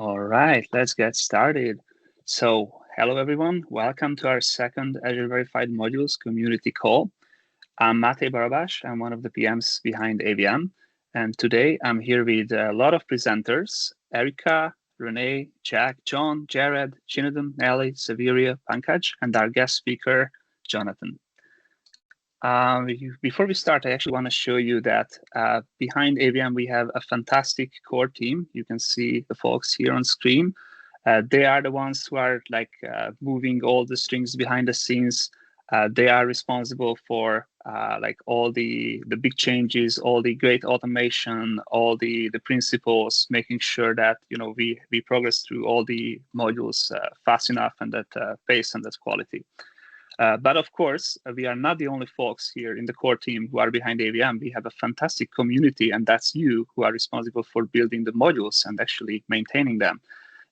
All right, let's get started. So, hello everyone. Welcome to our second Azure Verified Modules community call. I'm Matej Barabash. I'm one of the PMs behind AVM. And today I'm here with a lot of presenters, Erica, Renee, Jack, John, Jared, Chinedum, Nelly, Saveria, Pankaj, and our guest speaker, Jonathan. Before we start, I actually want to show you that behind AVM, we have a fantastic core team. You can see the folks here on screen. They are the ones who are moving all the strings behind the scenes. They are responsible for all the big changes, all the great automation, all the principles, making sure that we progress through all the modules fast enough and at pace and at quality. But of course, we are not the only folks here in the core team who are behind AVM. We have a fantastic community, and that's you who are responsible for building the modules and actually maintaining them.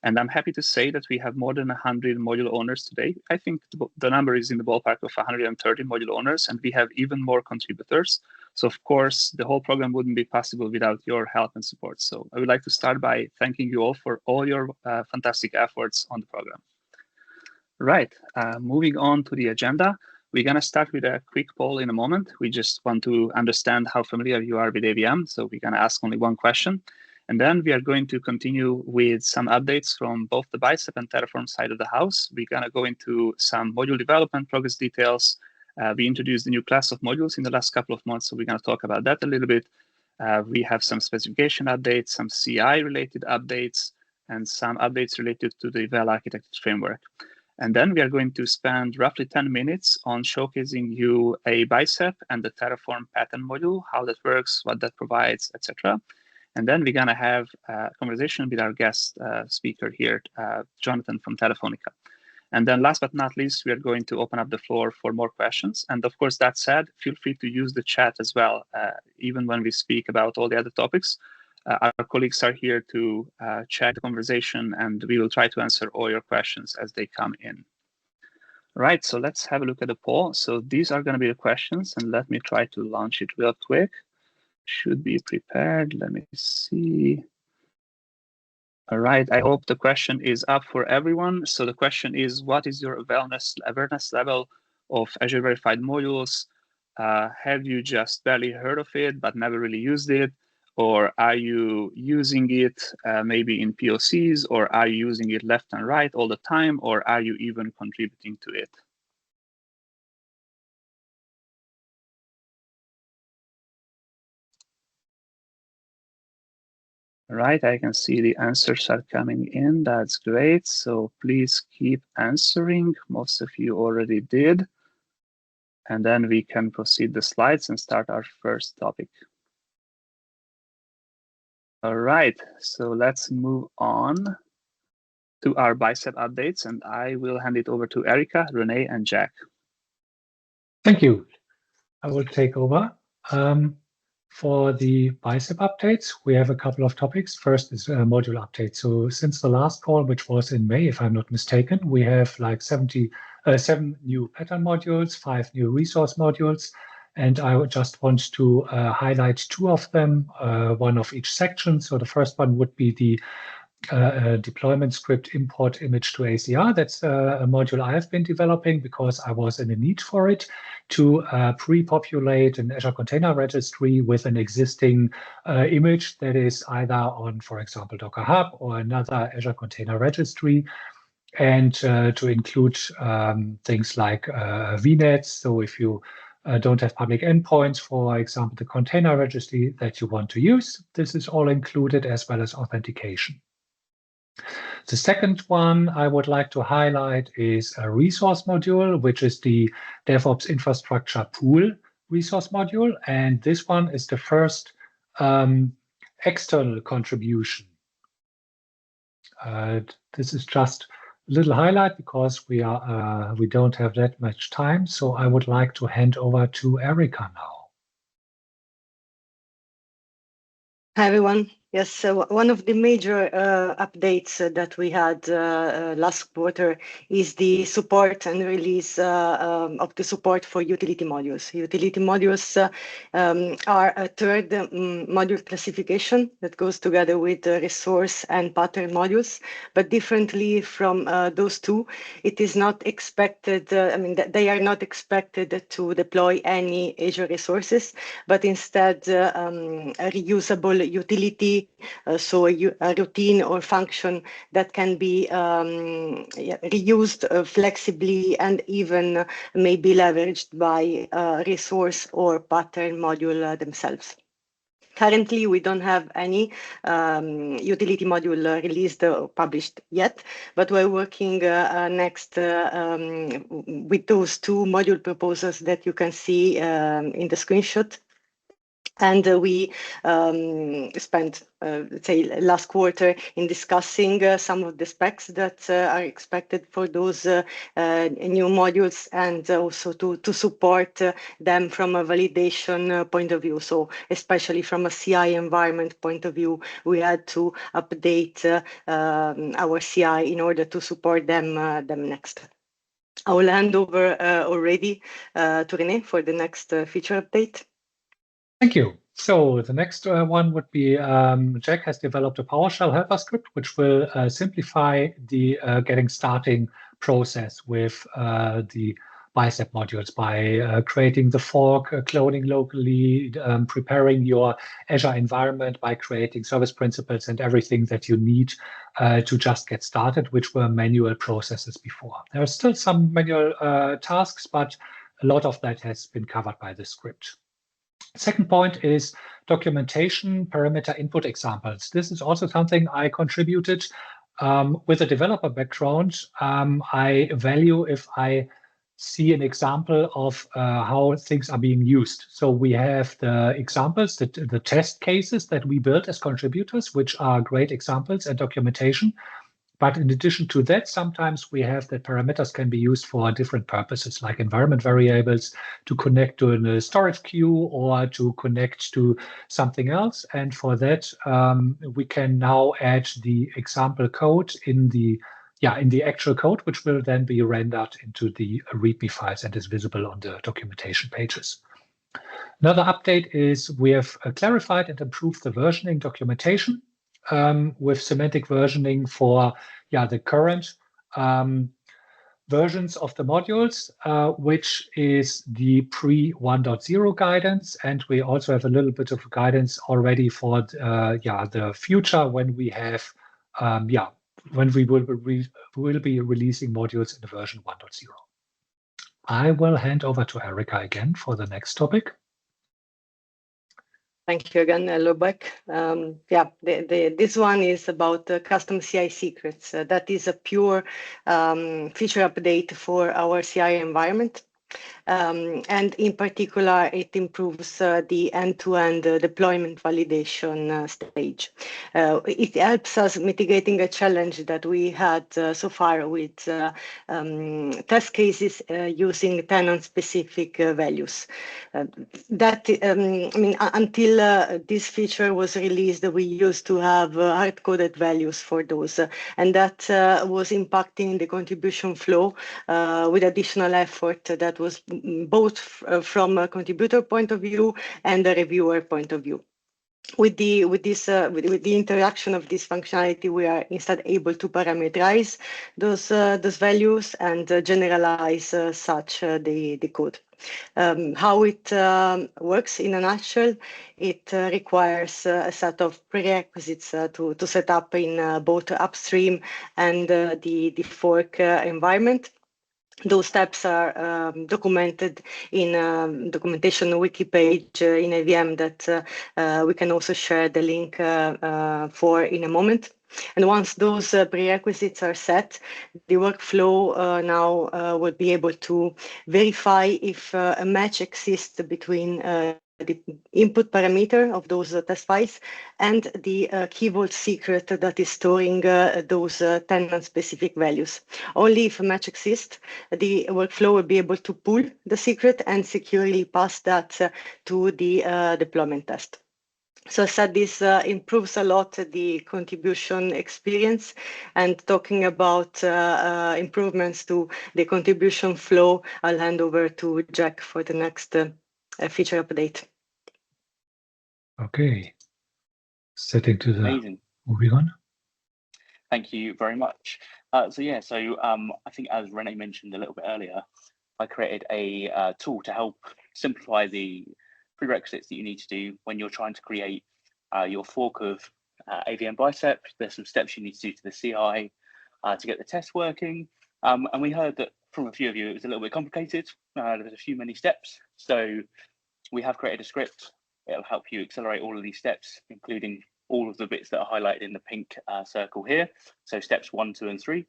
And I'm happy to say that we have more than 100 module owners today. I think the number is in the ballpark of 130 module owners, and we have even more contributors. So of course, the whole program wouldn't be possible without your help and support. So I would like to start by thanking you all for all your fantastic efforts on the program. Right, moving on to the agenda, we're going to start with a quick poll in a moment. We just want to understand how familiar you are with AVM, so we're going to ask only one question. And then we are going to continue with some updates from both the Bicep and Terraform side of the house. We're going to go into some module development progress details. We introduced a new class of modules in the last couple of months, so we're going to talk about that a little bit. We have some specification updates, some CI-related updates, and some updates related to the well-architected framework. And then we are going to spend roughly 10 minutes on showcasing you a Bicep and the Terraform pattern module, how that works, what that provides, etc. And then we're going to have a conversation with our guest speaker here, Jonathan from Telefonica. And then last but not least, we are going to open up the floor for more questions. And of course, that said, feel free to use the chat as well, even when we speak about all the other topics. Our colleagues are here to check the conversation, and we will try to answer all your questions as they come in. Right, so let's have a look at the poll. So these are going to be the questions, and let me try to launch it real quick. Should be prepared. Let me see. All right, I hope the question is up for everyone. So the question is, what is your awareness level of Azure Verified Modules? Have you just barely heard of it, but never really used it? Or are you using it maybe in POCs, or are you using it left and right all the time, or are you even contributing to it? All right, I can see the answers are coming in. That's great. So please keep answering. Most of you already did. And then we can proceed the slides and start our first topic. All right, so let's move on to our Bicep updates, and I will hand it over to Erica, Renee, and Jack. Thank you. I will take over. For the Bicep updates, we have a couple of topics. First is a module update. So since the last call, which was in May, if I'm not mistaken, we have like 7 new pattern modules, 5 new resource modules. And I just want to highlight 2 of them, one of each section. So the first one would be the deployment script import image to ACR. That's a module I've been developing because I was in a need for it to pre-populate an Azure Container Registry with an existing image that is either on, for example, Docker Hub or another Azure Container Registry, and to include things like VNets. So if you don't have public endpoints, for example, the container registry that you want to use, this is all included, as well as authentication. The second one I would like to highlight is a resource module, which is the DevOps infrastructure pool resource module. And this one is the first external contribution. This is just a little highlight because we don't have that much time. So I would like to hand over to Erica now. Hi, everyone. Yes, so one of the major updates that we had last quarter is the support and release of the support for utility modules. Utility modules are a third module classification that goes together with resource and pattern modules, but differently from those two, it is not expected, they are not expected to deploy any Azure resources, but instead a reusable utility, so a routine or function that can be reused flexibly and even maybe leveraged by resource or pattern module themselves. Currently, we don't have any utility module released or published yet, but we're working next with those two module proposals that you can see in the screenshot. And we spent, let's say, last quarter in discussing some of the specs that are expected for those new modules, and also to support them from a validation point of view. So especially from a CI environment point of view, we had to update our CI in order to support them next. I will hand over already to René for the next feature update. Thank you. So the next one would be Jack has developed a PowerShell helper script, which will simplify the getting starting process with the Bicep modules by creating the fork, cloning locally, preparing your Azure environment by creating service principals and everything that you need to just get started, which were manual processes before. There are still some manual tasks, but a lot of that has been covered by the script. Second point is documentation, parameter input examples. This is also something I contributed with a developer background. I value if I see an example of how things are being used. So we have the examples, the test cases that we built as contributors, which are great examples and documentation. But in addition to that, sometimes we have that parameters can be used for different purposes, like environment variables to connect to a storage queue or to connect to something else. And for that, we can now add the example code in the actual code, which will then be rendered into the README files and is visible on the documentation pages. Another update is we have clarified and improved the versioning documentation with semantic versioning for the current versions of the modules, which is the pre 1.0 guidance. And we also have a little bit of guidance already for the future when we have when we will be releasing modules in the version 1.0. I will hand over to Erica again for the next topic. Thank you again, Lubek. This one is about custom CI secrets. That is a pure feature update for our CI environment. And in particular, it improves the end-to-end deployment validation stage. It helps us mitigating a challenge that we had so far with test cases using tenant-specific values. Until this feature was released, we used to have hard-coded values for those, and that was impacting the contribution flow with additional effort that was both from a contributor point of view and a reviewer point of view. With the interaction of this functionality, we are instead able to parameterize those values and generalize such the code. How it works in a nutshell, it requires a set of prerequisites to set up in both upstream and the fork environment. Those steps are documented in a documentation wiki page in AVM that we can also share the link for in a moment. And once those prerequisites are set, the workflow now will be able to verify if a match exists between the input parameter of those test files and the key vault secret that is storing those tenant-specific values. Only if a match exists, the workflow will be able to pull the secret and securely pass that to the deployment test. So I said this improves a lot the contribution experience, and talking about improvements to the contribution flow, I'll hand over to Jack for the next feature update. Okay. Setting to the Amazing. moving on. Thank you very much. I think as Renee mentioned a little bit earlier, I created a tool to help simplify the prerequisites that you need to do when you're trying to create your fork of AVM Bicep. There's some steps you need to do to the CI to get the test working. And we heard that from a few of you, it was a little bit complicated. There's a few many steps. So we have created a script. It'll help you accelerate all of these steps, including all of the bits that are highlighted in the pink circle here. So steps 1, 2, and 3.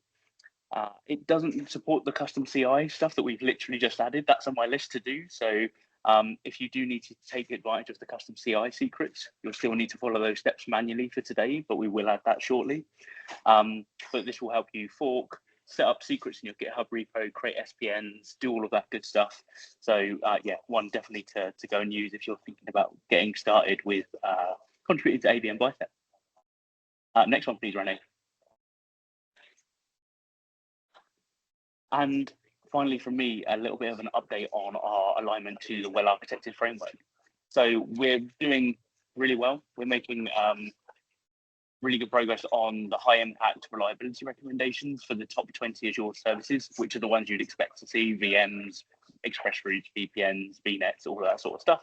It doesn't support the custom CI stuff that we've literally just added. That's on my list to do. So if you do need to take advantage of the custom CI secrets, you'll still need to follow those steps manually for today, but we will add that shortly. But this will help you fork, set up secrets in your GitHub repo, create SPNs, do all of that good stuff. So yeah, one definitely to go and use if you're thinking about getting started with contributing to AVM Bicep. Next one, please, Renee. And finally, from me, a little bit of an update on our alignment to the well-architected framework. So we're doing really well. We're making really good progress on the high-impact reliability recommendations for the top 20 Azure services, which are the ones you'd expect to see: VMs, express routes, VPNs, VNets, all of that sort of stuff.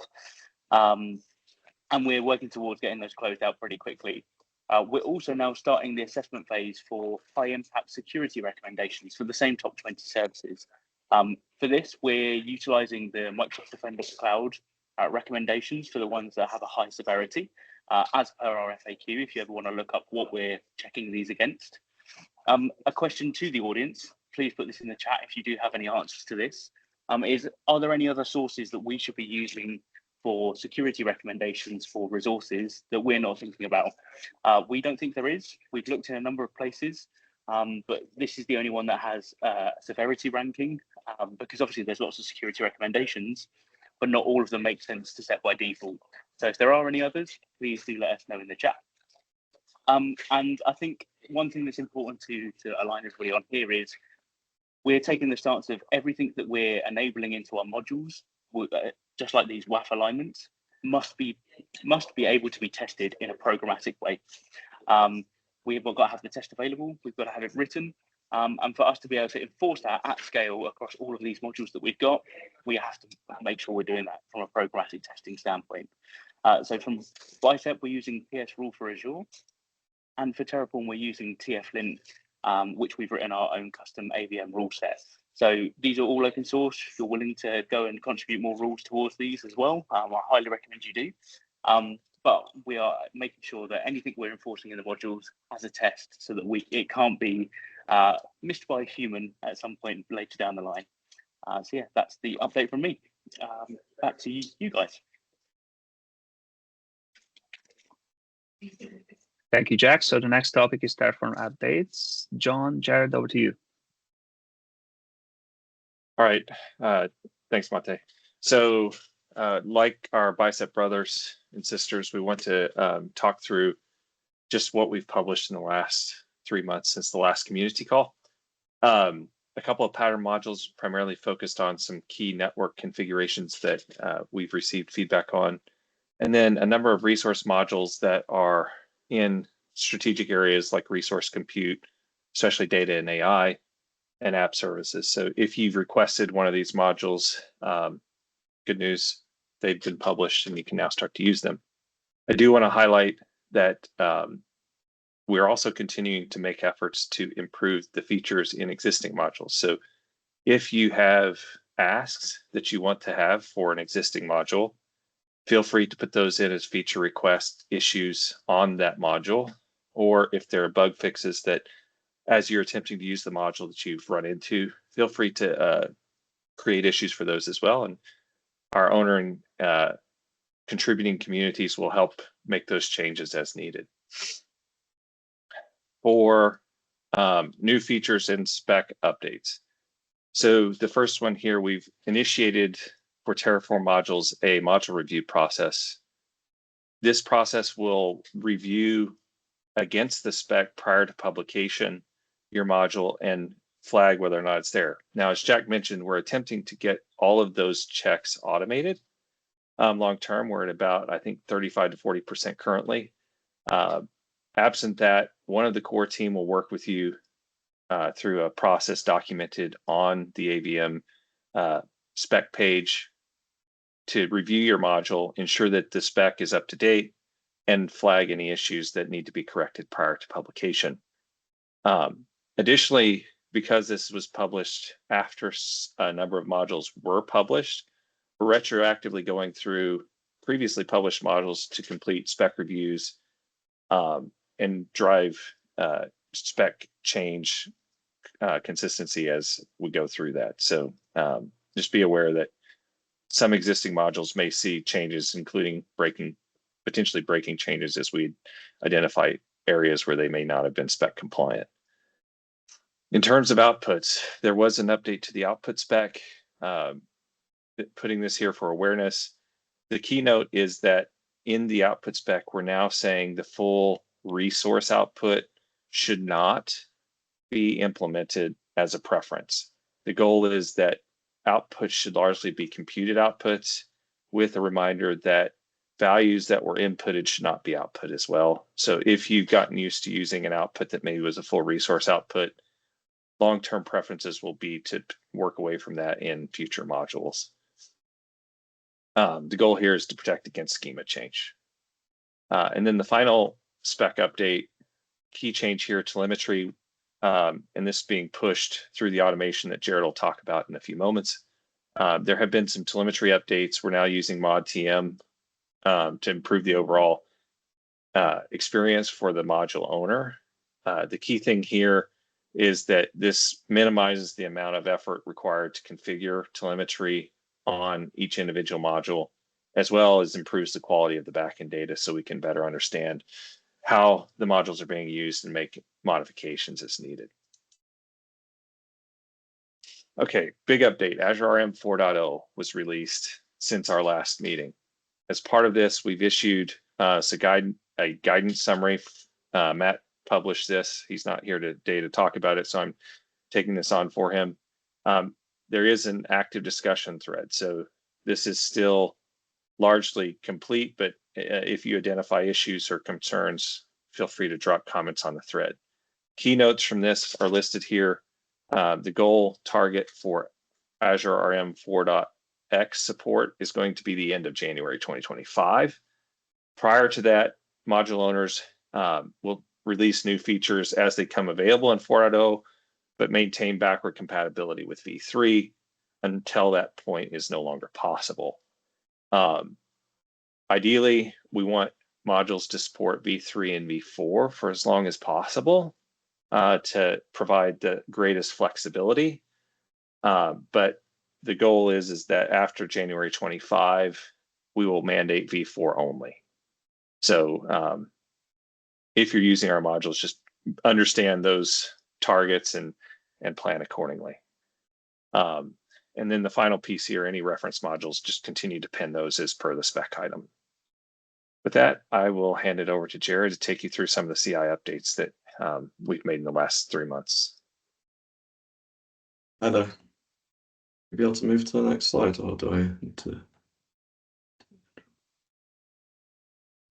And we're working towards getting those closed out pretty quickly. We're also now starting the assessment phase for high-impact security recommendations for the same top 20 services. For this, we're utilizing the Microsoft Defender Cloud recommendations for the ones that have a high severity, as per our FAQ, if you ever want to look up what we're checking these against. A question to the audience, please put this in the chat if you do have any answers to this, is, are there any other sources that we should be using for security recommendations for resources that we're not thinking about? We don't think there is. We've looked in a number of places, but this is the only one that has severity ranking, because obviously there's lots of security recommendations, but not all of them make sense to set by default. So if there are any others, please do let us know in the chat. And I think one thing that's important to align everybody on here is we're taking the stance of everything that we're enabling into our modules, just like these WAF alignments, must be able to be tested in a programmatic way. We've got to have the test available, we've got to have it written, and for us to be able to enforce that at scale across all of these modules that we've got, we have to make sure we're doing that from a programmatic testing standpoint. So from Bicep, we're using PS Rule for Azure, and for Terraform, we're using TF-Lint, which we've written our own custom AVM rule set. So these are all open source. If you're willing to go and contribute more rules towards these as well, I highly recommend you do. But we are making sure that anything we're enforcing in the modules has a test so that it can't be missed by a human at some point later down the line. So yeah, that's the update from me. Back to you guys. Thank you, Jack. So the next topic is Terraform updates. John, Jared, over to you. All right. Thanks, Mate. So like our Bicep brothers and sisters, we want to talk through just what we've published in the last 3 months since the last community call. A couple of pattern modules primarily focused on some key network configurations that we've received feedback on, and then a number of resource modules that are in strategic areas like resource compute, especially data and AI, and app services. So if you've requested one of these modules, good news, they've been published and you can now start to use them. I do want to highlight that we're also continuing to make efforts to improve the features in existing modules. So if you have asks that you want to have for an existing module, feel free to put those in as feature request issues on that module, or if there are bug fixes that as you're attempting to use the module that you've run into, feel free to create issues for those as well. And our owner and contributing communities will help make those changes as needed. For new features and spec updates. So the first one here, we've initiated for Terraform modules a module review process. This process will review against the spec prior to publication your module and flag whether or not it's there. Now, as Jack mentioned, we're attempting to get all of those checks automated. Long term, we're at about, I think, 35 to 40% currently. Absent that, one of the core team will work with you through a process documented on the AVM spec page to review your module, ensure that the spec is up to date, and flag any issues that need to be corrected prior to publication. Additionally, because this was published after a number of modules were published, we're retroactively going through previously published modules to complete spec reviews and drive spec change consistency as we go through that. So just be aware that some existing modules may see changes, including potentially breaking changes as we identify areas where they may not have been spec compliant. In terms of outputs, there was an update to the output spec, putting this here for awareness. The keynote is that in the output spec, we're now saying the full resource output should not be implemented as a preference. The goal is that outputs should largely be computed outputs, with a reminder that values that were inputted should not be output as well. So if you've gotten used to using an output that maybe was a full resource output, long-term preferences will be to work away from that in future modules. The goal here is to protect against schema change. And then the final spec update, key change here, telemetry, and this being pushed through the automation that Jared will talk about in a few moments. There have been some telemetry updates. We're now using ModTM to improve the overall experience for the module owner. The key thing here is that this minimizes the amount of effort required to configure telemetry on each individual module, as well as improves the quality of the backend data so we can better understand how the modules are being used and make modifications as needed. Okay, big update. Azure RM 4.0 was released since our last meeting. As part of this, we've issued a guidance summary. Matt published this. He's not here today to talk about it, so I'm taking this on for him. There is an active discussion thread, so this is still largely complete, but if you identify issues or concerns, feel free to drop comments on the thread. Keynotes from this are listed here. The goal target for Azure RM 4.x support is going to be the end of January 2025. Prior to that, module owners will release new features as they come available in 4.0, but maintain backward compatibility with v3 until that point is no longer possible. Ideally, we want modules to support v3 and v4 for as long as possible to provide the greatest flexibility. But the goal is that after January 25, we will mandate v4 only. So if you're using our modules, just understand those targets and plan accordingly. And then the final piece here, any reference modules, just continue to pin those as per the spec item. With that, I will hand it over to Jared to take you through some of the CI updates that we've made in the last 3 months. Hi there. You'll be able to move to the next slide, or do I need to?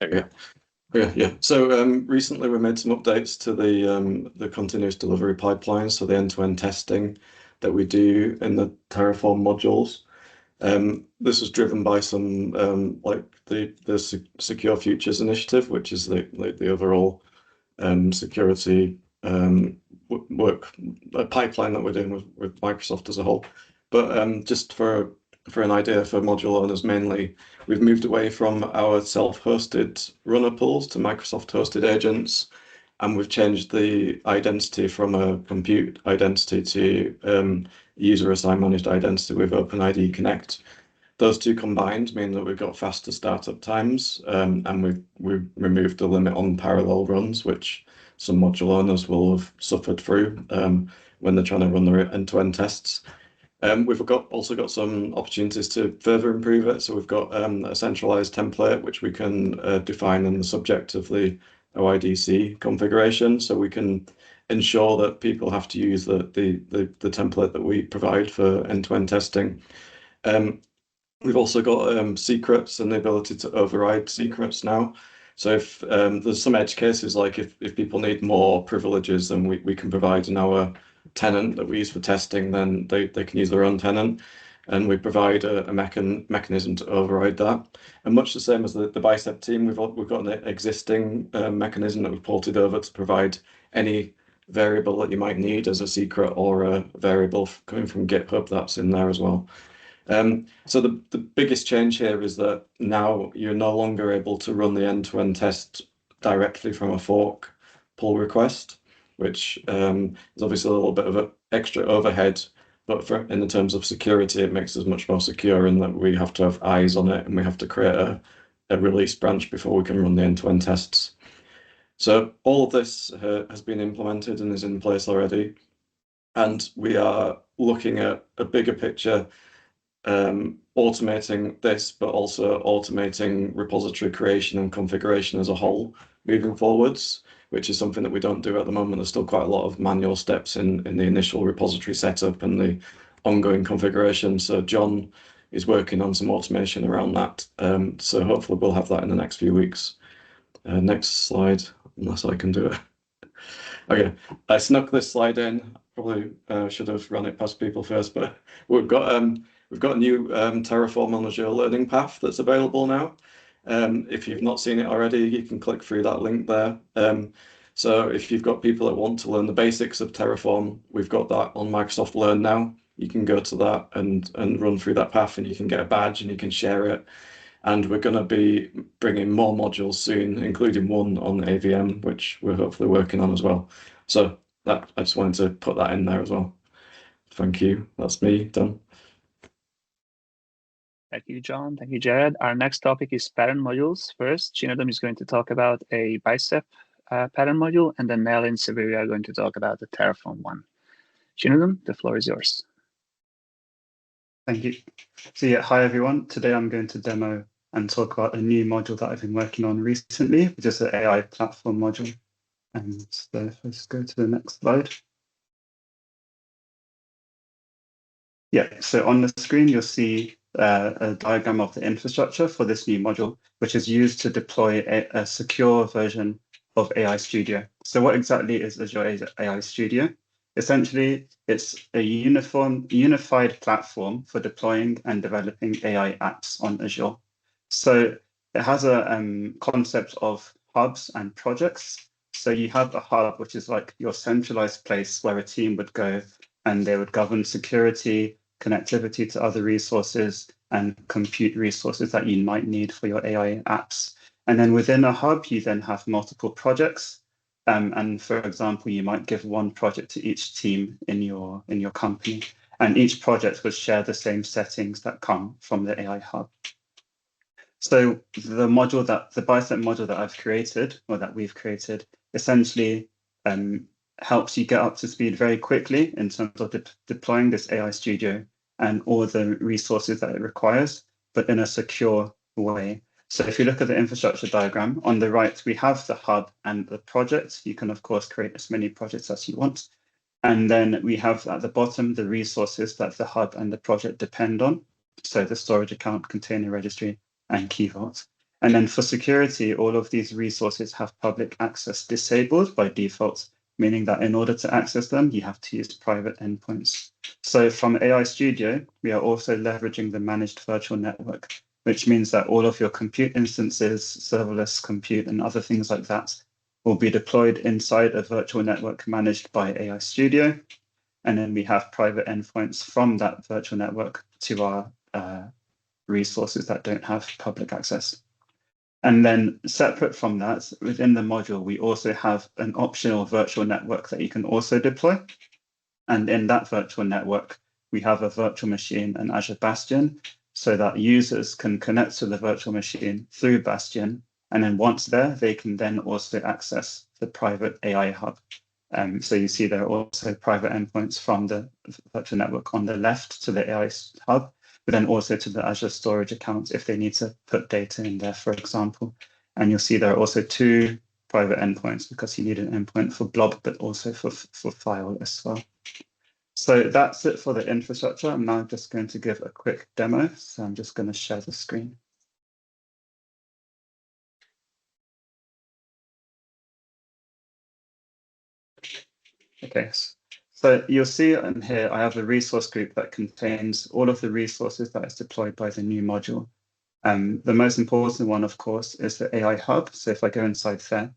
There you go. Yeah. So recently we made some updates to the continuous delivery pipeline, so the end-to-end testing that we do in the Terraform modules. This was driven by some like the Secure Futures initiative, which is the overall security work pipeline that we're doing with Microsoft as a whole. But just for an idea for module owners, mainly we've moved away from our self-hosted runner pools to Microsoft-hosted agents, and we've changed the identity from a compute identity to user-assigned managed identity with OpenID Connect. Those two combined mean that we've got faster startup times, and we've removed the limit on parallel runs, which some module owners will have suffered through when they're trying to run their end-to-end tests. We've also got some opportunities to further improve it. So we've got a centralized template which we can define in the subject of the OIDC configuration. So we can ensure that people have to use the template that we provide for end-to-end testing. We've also got secrets and the ability to override secrets now. So if there's some edge cases, like if people need more privileges than we can provide in our tenant that we use for testing, then they can use their own tenant, and we provide a mechanism to override that. And much the same as the Bicep team, we've got an existing mechanism that we've ported over to provide any variable that you might need as a secret or a variable coming from GitHub that's in there as well. So the biggest change here is that now you're no longer able to run the end-to-end test directly from a fork pull request, which is obviously a little bit of an extra overhead, but in the terms of security, it makes us much more secure in that we have to have eyes on it and we have to create a release branch before we can run the end-to-end tests. So all of this has been implemented and is in place already. And we are looking at a bigger picture, automating this, but also automating repository creation and configuration as a whole moving forwards, which is something that we don't do at the moment. There's still quite a lot of manual steps in the initial repository setup and the ongoing configuration. So John is working on some automation around that. So hopefully we'll have that in the next few weeks. Next slide, unless I can do it. Okay, I snuck this slide in. Probably should have run it past people first, but we've got a new Terraform on Azure learning path that's available now. If you've not seen it already, you can click through that link there. So if you've got people that want to learn the basics of Terraform, we've got that on Microsoft Learn now. You can go to that and run through that path, and you can get a badge and you can share it. And we're going to be bringing more modules soon, including one on AVM, which we're hopefully working on as well. So that I just wanted to put that in there as well. Thank you. That's me done. Thank you, John. Thank you, Jared. Our next topic is pattern modules. First, Shinadam is going to talk about a Bicep pattern module, and then Nell and Severi are going to talk about the Terraform one. Shinadam, the floor is yours. Thank you. So yeah, hi everyone. Today I'm going to demo and talk about a new module that I've been working on recently, which is an AI platform module. And so if I just go to the next slide. Yeah, so on the screen, you'll see a diagram of the infrastructure for this new module, which is used to deploy a secure version of AI Studio. So what exactly is Azure AI Studio? Essentially, it's a unified platform for deploying and developing AI apps on Azure. So it has a concept of hubs and projects. So you have a hub, which is like your centralized place where a team would go and they would govern security, connectivity to other resources, and compute resources that you might need for your AI apps. And then within a hub, you then have multiple projects. And for example, you might give one project to each team in your company, and each project would share the same settings that come from the AI hub. So the Bicep module that I've created, or that we've created, essentially helps you get up to speed very quickly in terms of deploying this AI Studio and all the resources that it requires, but in a secure way. So if you look at the infrastructure diagram, on the right, we have the hub and the project. You can, of course, create as many projects as you want. And then we have at the bottom the resources that the hub and the project depend on. So the storage account, container registry, and key vault. And then for security, all of these resources have public access disabled by default, meaning that in order to access them, you have to use private endpoints. So from AI Studio, we are also leveraging the managed virtual network, which means that all of your compute instances, serverless compute, and other things like that will be deployed inside a virtual network managed by AI Studio. And then we have private endpoints from that virtual network to our resources that don't have public access. And then separate from that, within the module, we also have an optional virtual network that you can also deploy. And in that virtual network, we have a virtual machine and Azure Bastion, so that users can connect to the virtual machine through Bastion. And then once there, they can then also access the private AI hub. So you see there are also private endpoints from the virtual network on the left to the AI hub, but then also to the Azure storage accounts if they need to put data in there, for example. And you'll see there are also 2 private endpoints because you need an endpoint for blob, but also for file as well. So that's it for the infrastructure. I'm now just going to give a quick demo. So I'm just going to share the screen. Okay, so you'll see in here, I have a resource group that contains all of the resources that is deployed by the new module. The most important one, of course, is the AI hub. So if I go inside there,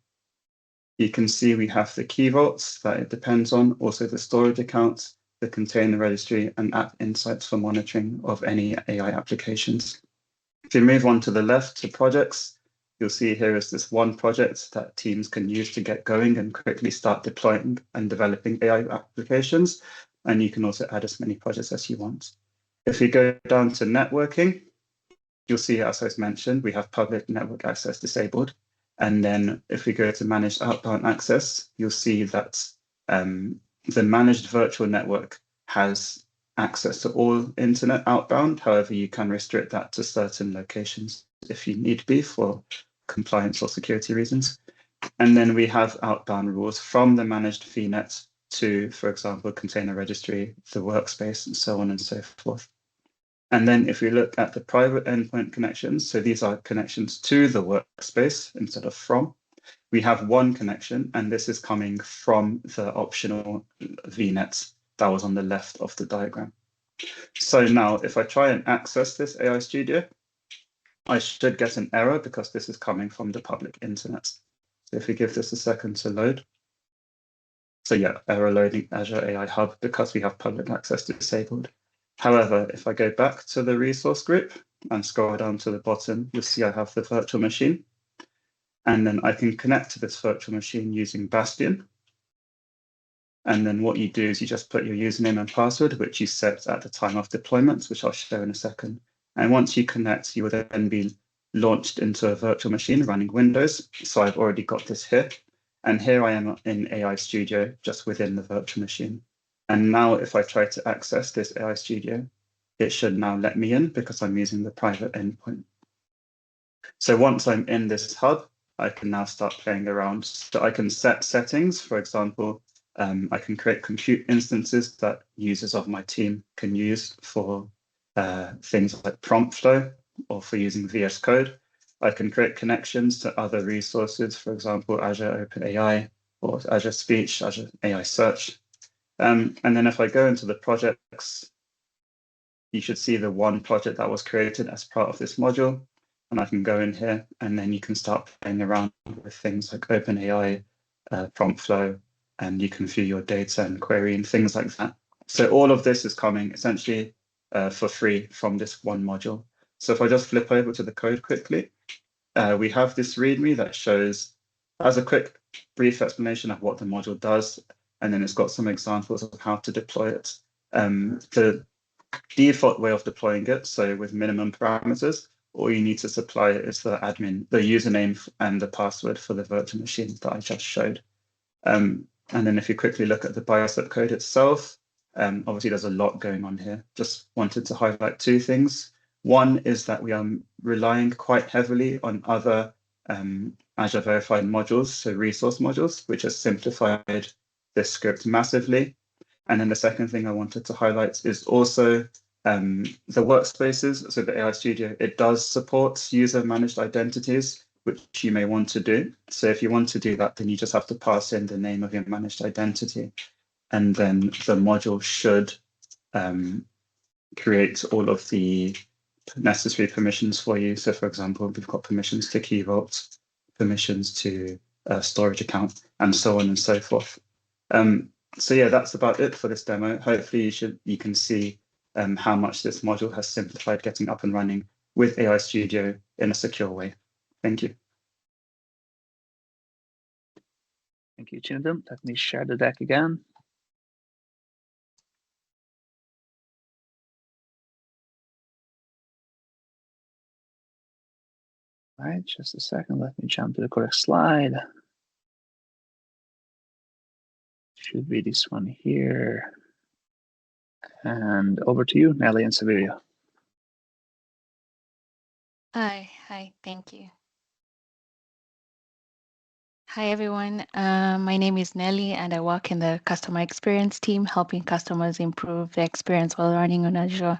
you can see we have the key vaults that it depends on, also the storage accounts, the container registry, and app insights for monitoring of any AI applications. If you move on to the left to projects, you'll see here is this one project that teams can use to get going and quickly start deploying and developing AI applications. And you can also add as many projects as you want. If you go down to networking, you'll see, as I mentioned, we have public network access disabled. And then if we go to managed outbound access, you'll see that the managed virtual network has access to all internet outbound. However, you can restrict that to certain locations if you need be for compliance or security reasons. And then we have outbound rules from the managed VNet to, for example, container registry, the workspace, and so on and so forth. And then if we look at the private endpoint connections, so these are connections to the workspace instead of from, we have one connection, and this is coming from the optional VNet that was on the left of the diagram. So now if I try and access this AI Studio, I should get an error because this is coming from the public internet. So if we give this a second to load. So yeah, error loading Azure AI Hub because we have public access disabled. However, if I go back to the resource group and scroll down to the bottom, you'll see I have the virtual machine. And then I can connect to this virtual machine using Bastion. And then what you do is you just put your username and password, which you set at the time of deployment, which I'll show in a second. And once you connect, you will then be launched into a virtual machine running Windows. So I've already got this here. And here I am in AI Studio, just within the virtual machine. And now if I try to access this AI Studio, it should now let me in because I'm using the private endpoint. So once I'm in this hub, I can now start playing around. So I can set settings, for example, I can create compute instances that users of my team can use for things like prompt flow or for using VS Code. I can create connections to other resources, for example, Azure OpenAI or Azure Speech, Azure AI Search. And then if I go into the projects, you should see the one project that was created as part of this module. And I can go in here and then you can start playing around with things like OpenAI, prompt flow, and you can view your data and query and things like that. So all of this is coming essentially for free from this one module. So if I just flip over to the code quickly, we have this README that shows, as a quick brief explanation of what the module does, and then it's got some examples of how to deploy it. The default way of deploying it, so with minimum parameters, all you need to supply is the username and the password for the virtual machine that I just showed. And then if you quickly look at the Bicep code itself, obviously there's a lot going on here. Just wanted to highlight 2 things. One is that we are relying quite heavily on other Azure Verified modules, so resource modules, which has simplified this script massively. And then the second thing I wanted to highlight is also the workspaces. So the AI Studio, it does support user managed identities, which you may want to do. So if you want to do that, then you just have to pass in the name of your managed identity. And then the module should create all of the necessary permissions for you. So for example, we've got permissions to Key Vault, permissions to storage account, and so on and so forth. So yeah, that's about it for this demo. Hopefully you can see how much this module has simplified getting up and running with AI Studio in a secure way. Thank you. Thank you, Chinedum. Let me share the deck again. All right, just a second. Let me jump to the correct slide. Should be this one here. And over to you, Nelly and Severio. Hi, thank you. Hi, everyone. My name is Nelly, and I work in the customer experience team, helping customers improve their experience while running on Azure.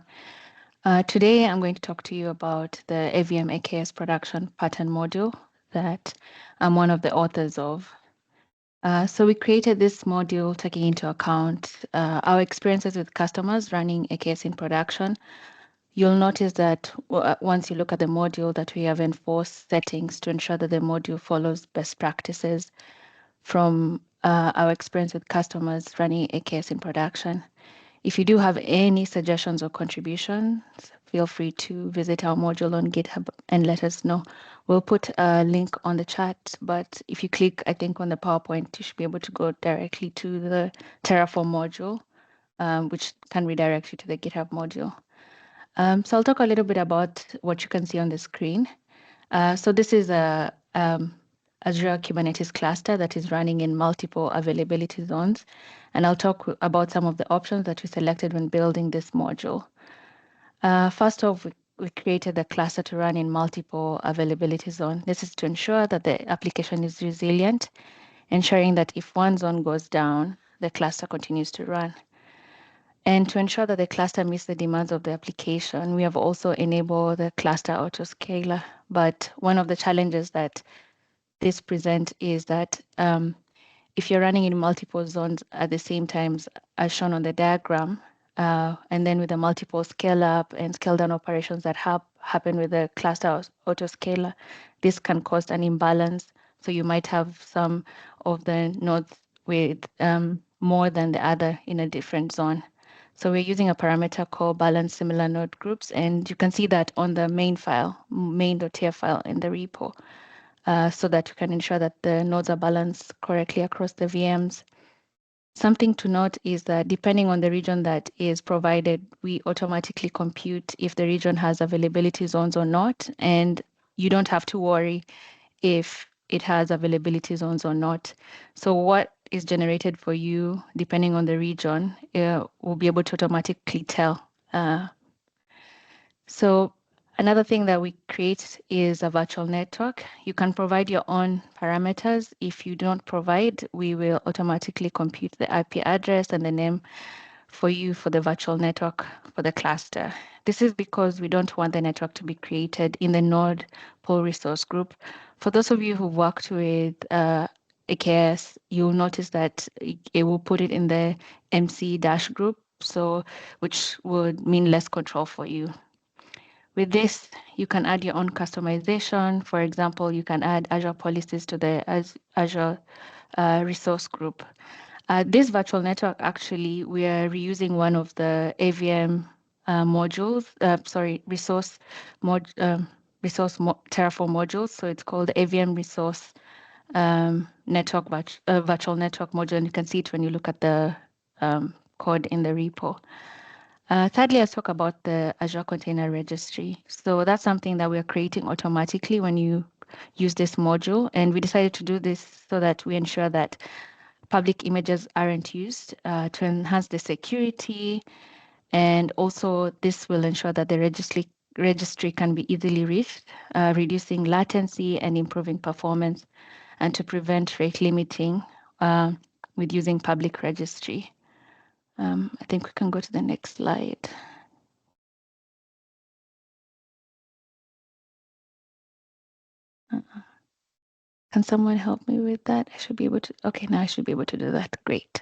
Today, I'm going to talk to you about the AVM AKS production pattern module that I'm one of the authors of. So we created this module taking into account our experiences with customers running AKS in production. You'll notice that once you look at the module that we have enforced settings to ensure that the module follows best practices from our experience with customers running AKS in production. If you do have any suggestions or contributions, feel free to visit our module on GitHub and let us know. We'll put a link on the chat, but if you click, I think, on the PowerPoint, you should be able to go directly to the Terraform module, which can redirect you to the GitHub module. So I'll talk a little bit about what you can see on the screen. So this is a Azure Kubernetes cluster that is running in multiple availability zones. And I'll talk about some of the options that we selected when building this module. First off, we created the cluster to run in multiple availability zones. This is to ensure that the application is resilient, ensuring that if one zone goes down, the cluster continues to run. And to ensure that the cluster meets the demands of the application, we have also enabled the cluster autoscaler. But one of the challenges that this presents is that if you're running in multiple zones at the same time, as shown on the diagram, and then with the multiple scale up and scale down operations that happen with the cluster autoscaler, this can cause an imbalance. So you might have some of the nodes with more than the other in a different zone. So we're using a parameter called balance similar node groups, and you can see that on the main file, main.tf file in the repo, so that you can ensure that the nodes are balanced correctly across the VMs. Something to note is that depending on the region that is provided, we automatically compute if the region has availability zones or not, and you don't have to worry if it has availability zones or not. So what is generated for you, depending on the region, will be able to automatically tell. So another thing that we create is a virtual network. You can provide your own parameters. If you don't provide, we will automatically compute the IP address and the name for you for the virtual network for the cluster. This is because we don't want the network to be created in the node pull resource group. For those of you who worked with AKS, you'll notice that it will put it in the MC dash group, so which would mean less control for you. With this, you can add your own customization. For example, you can add Azure policies to the Azure resource group. This virtual network, actually, we are reusing one of the AVM modules, Terraform modules. So it's called the AVM resource network virtual network module. And you can see it when you look at the code in the repo. Thirdly, let's talk about the Azure Container Registry. So that's something that we're creating automatically when you use this module. And we decided to do this so that we ensure that public images aren't used to enhance the security. And also, this will ensure that the registry can be easily reached, reducing latency and improving performance, and to prevent rate limiting with using public registry. I think we can go to the next slide. Can someone help me with that? I should be able to. Okay, now I should be able to do that. Great.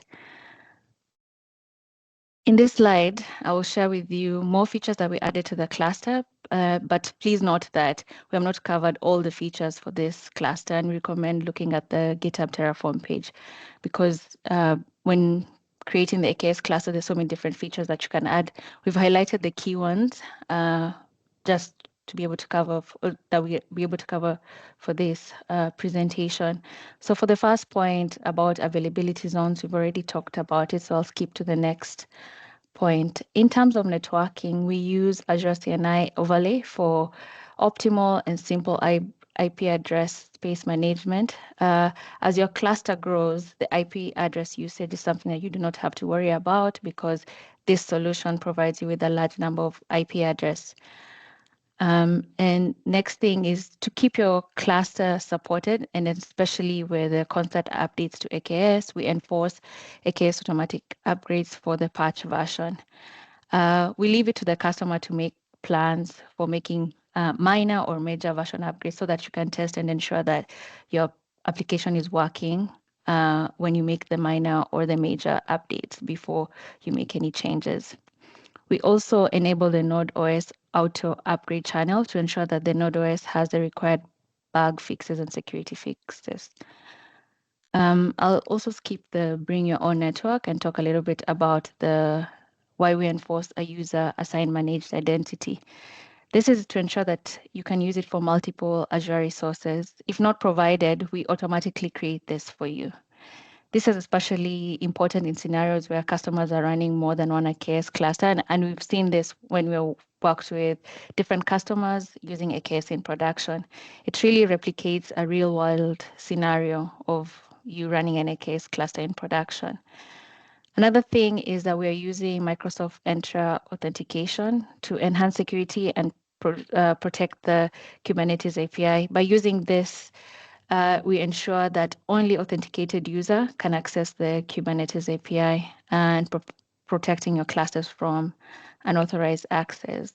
In this slide, I will share with you more features that we added to the cluster, but please note that we have not covered all the features for this cluster, and we recommend looking at the GitHub Terraform page, because when creating the AKS cluster, there's so many different features that you can add. We've highlighted the key ones just to be able to cover, that we be able to cover for this presentation. So for the first point about availability zones, we've already talked about it, so I'll skip to the next point. In terms of networking, we use Azure CNI overlay for optimal and simple IP address space management. As your cluster grows, the IP address usage is something that you do not have to worry about because this solution provides you with a large number of IP address. And next thing is to keep your cluster supported, and especially with the constant updates to AKS, we enforce AKS automatic upgrades for the patch version. We leave it to the customer to make plans for making minor or major version upgrades so that you can test and ensure that your application is working when you make the minor or the major updates before you make any changes. We also enable the Node OS auto upgrade channel to ensure that the Node OS has the required bug fixes and security fixes. I'll also skip the bring your own network and talk a little bit about why we enforce a user assigned managed identity. This is to ensure that you can use it for multiple Azure resources. If not provided, we automatically create this for you. This is especially important in scenarios where customers are running more than one AKS cluster, and we've seen this when we worked with different customers using AKS in production. It really replicates a real-world scenario of you running an AKS cluster in production. Another thing is that we are using Microsoft Entra authentication to enhance security and protect the Kubernetes API. By using this, we ensure that only authenticated user can access the Kubernetes API and protecting your clusters from unauthorized access.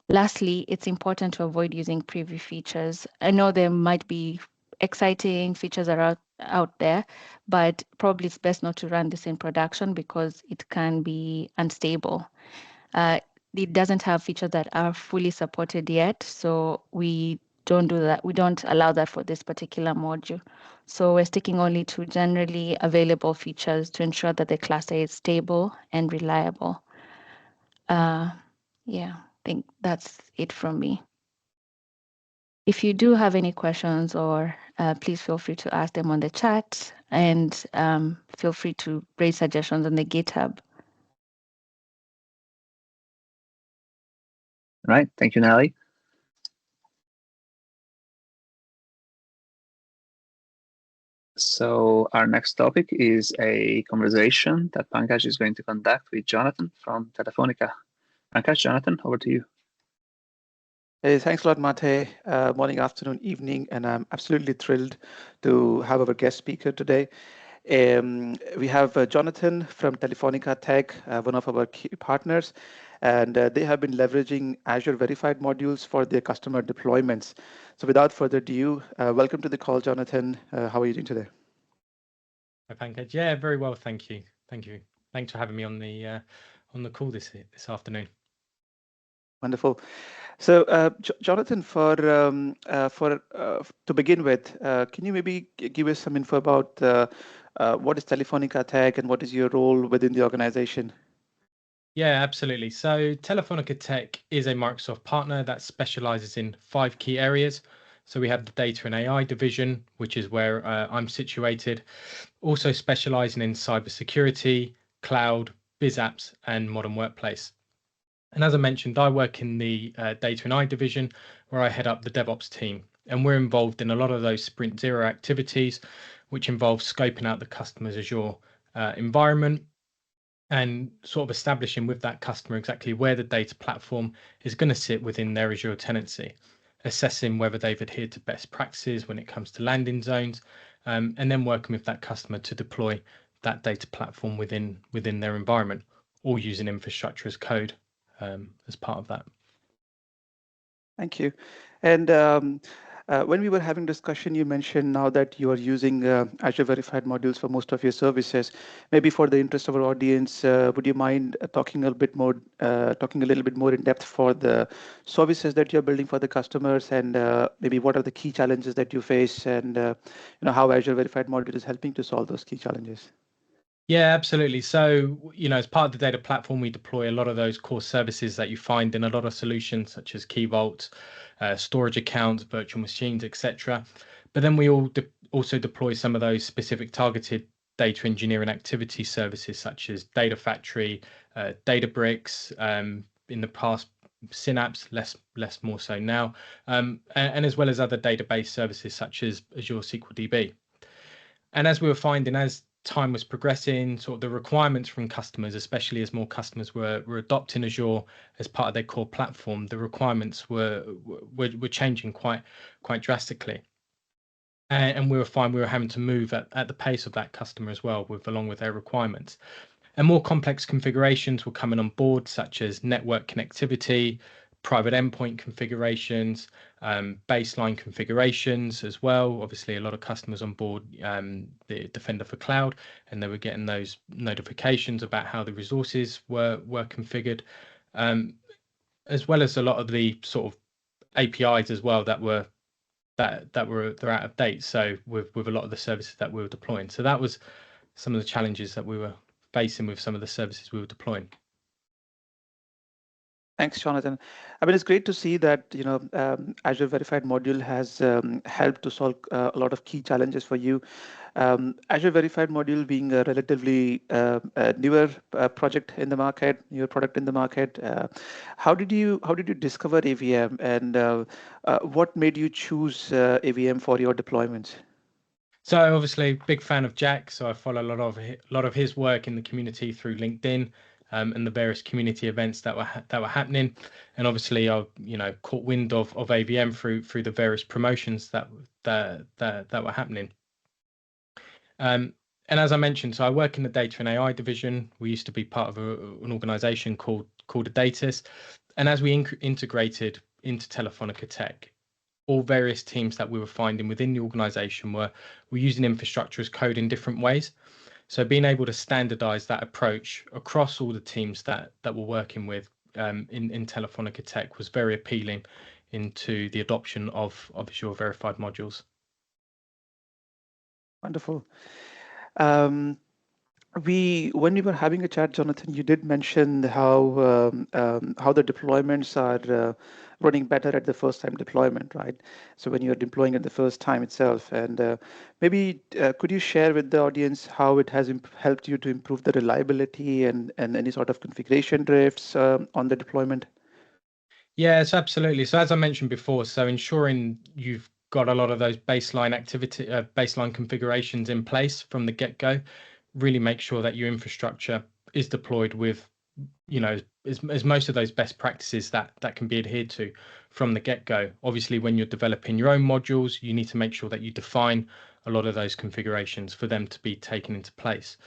Lastly, it's important to avoid using preview features. I know there might be exciting features that are out there, but probably it's best not to run this in production because it can be unstable. It doesn't have features that are fully supported yet, so we don't do that. We don't allow that for this particular module. So we're sticking only to generally available features to ensure that the cluster is stable and reliable. Yeah, I think that's it from me. If you do have any questions, or please feel free to ask them on the chat, and feel free to raise suggestions on the GitHub. Right, thank you, Nelly. So our next topic is a conversation that Pankaj is going to conduct with Jonathan from Telefonica. Pankaj, Jonathan, over to you. Hey, thanks a lot, Mate. Morning, afternoon, evening, and I'm absolutely thrilled to have our guest speaker today. We have Jonathan from Telefonica Tech, one of our key partners, and they have been leveraging Azure Verified Modules for their customer deployments. So without further ado, welcome to the call, Jonathan. How are you doing today? Hi, Pankaj. Yeah, very well, thank you. Thank you. Thanks for having me on the call this afternoon. Wonderful. So, Jonathan, to begin with, can you maybe give us some info about what is Telefonica Tech and what is your role within the organization? Yeah, absolutely. So Telefonica Tech is a Microsoft partner that specializes in 5 key areas. So we have the data and AI division, which is where I'm situated, also specializing in cybersecurity, cloud, biz apps, and modern workplace. And as I mentioned, I work in the data and AI division, where I head up the DevOps team. And we're involved in a lot of those Sprint Zero activities, which involve scoping out the customer's Azure environment and sort of establishing with that customer exactly where the data platform is going to sit within their Azure tenancy, assessing whether they've adhered to best practices when it comes to landing zones, and then working with that customer to deploy that data platform within their environment, or using infrastructure as code as part of that. Thank you. And when we were having discussion, you mentioned now that you are using Azure Verified Modules for most of your services. Maybe for the interest of our audience, would you mind talking a little bit more in depth for the services that you're building for the customers, and maybe what are the key challenges that you face, and how Azure Verified Module is helping to solve those key challenges? Yeah, absolutely. So, as part of the data platform, we deploy a lot of those core services that you find in a lot of solutions, such as Key Vault, storage accounts, virtual machines, etc. But then we also deploy some of those specific targeted data engineering activity services, such as Data Factory, Databricks. In the past, Synapse, less more so now, and as well as other database services such as Azure SQL DB. And as we were finding, as time was progressing, sort of the requirements from customers, especially as more customers were adopting Azure as part of their core platform, the requirements were changing quite drastically. And we were finding we were having to move at the pace of that customer as well, along with their requirements. And more complex configurations were coming on board, such as network connectivity, private endpoint configurations, baseline configurations as well. Obviously, a lot of customers on board the Defender for Cloud, and they were getting those notifications about how the resources were configured, as well as a lot of the sort of APIs as well that were they're out of date. So with a lot of the services that we were deploying, so that was some of the challenges that we were facing with some of the services we were deploying. Thanks, Jonathan. I mean, it's great to see that Azure Verified Module has helped to solve a lot of key challenges for you. Azure Verified Module being a relatively newer project in the market, newer product in the market. How did you discover AVM, and what made you choose AVM for your deployments? So obviously, big fan of Jack. So I follow a lot of his work in the community through LinkedIn. And the various community events that were happening, and obviously I caught wind of AVM through the various promotions that were happening. And as I mentioned, so I work in the data and AI division. We used to be part of an organization called Adatis, and as we integrated into Telefonica Tech, all various teams that we were finding within the organization were using infrastructure as code in different ways. So being able to standardize that approach across all the teams that we're working with in Telefonica Tech was very appealing into the adoption of Azure Verified Modules. Wonderful. When we were having a chat, Jonathan, you did mention how the deployments are running better at the first time deployment, right? So when you're deploying at the first time itself, and maybe could you share with the audience how it has helped you to improve the reliability and any sort of configuration drifts on the deployment? Yes, absolutely. So as I mentioned before, so ensuring you've got a lot of those baseline configurations in place from the get-go, really make sure that your infrastructure is deployed with as most of those best practices that can be adhered to from the get-go. Obviously, when you're developing your own modules, you need to make sure that you define a lot of those configurations for them to be taken into place.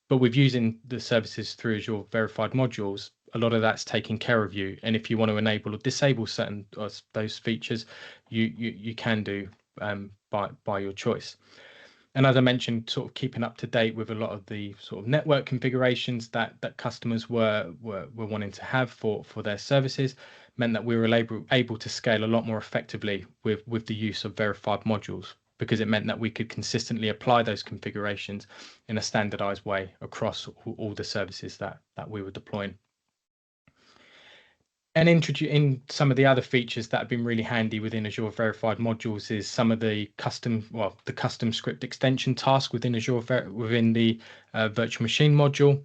But with using the services through Azure Verified Modules, a lot of that's taken care of you. And if you want to enable or disable certain of those features, you can do by your choice. And as I mentioned, sort of keeping up to date with a lot of the sort of network configurations that customers were wanting to have for their services meant that we were able to scale a lot more effectively with the use of verified modules, because it meant that we could consistently apply those configurations in a standardized way across all the services that we were deploying. And introducing some of the other features that have been really handy within Azure Verified Modules is some of the custom script extension task within Azure within the virtual machine module.